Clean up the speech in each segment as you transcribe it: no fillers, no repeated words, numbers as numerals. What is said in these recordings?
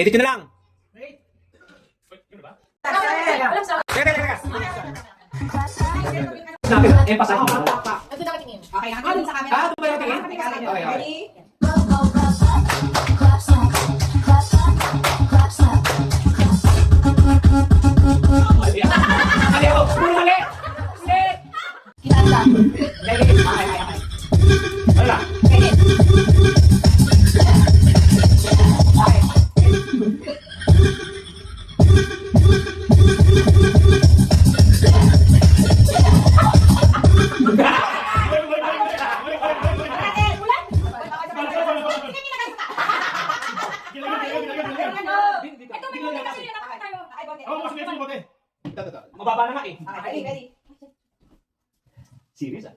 Edit nyo na lang. Wait. Yun ba? Walang sawa. Teka. Eh, pasa. Ito dapat tingin. Okay, hanggang sa camera. Ito ba yung tingin? Okay. Ready? Mali ako! Puro mali! Ulit! Kinanta. Okay. Wala. Mababa na nga eh. Ready? Serious ah?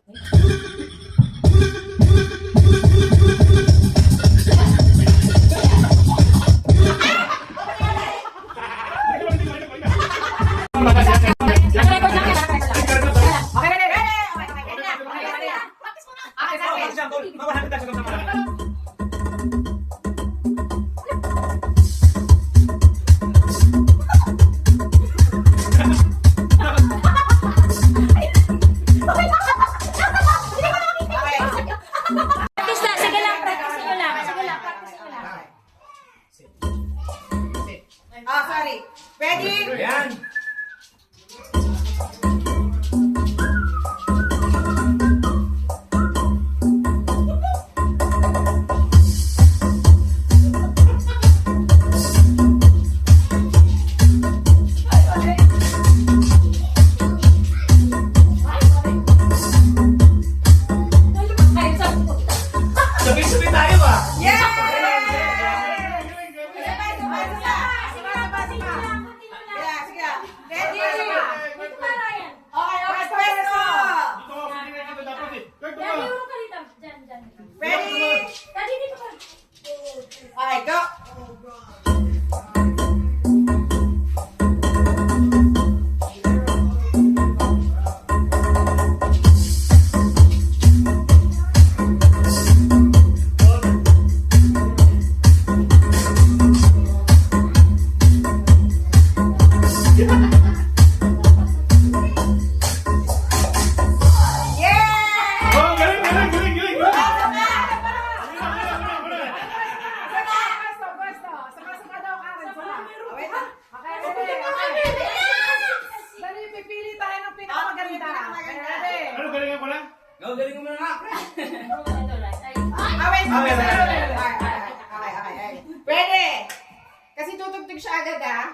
Sorry. Ready? Ayan! Sabay-sabay tayo ba? Yeah! Ready? Okay, go! Oh, galing! Pipili tayo ng pinakamaganda. Ready? Ano, galingan ko lang? Galing mo na nga, pre. Okay. Ready? Kasi tutugtog siya agad ah.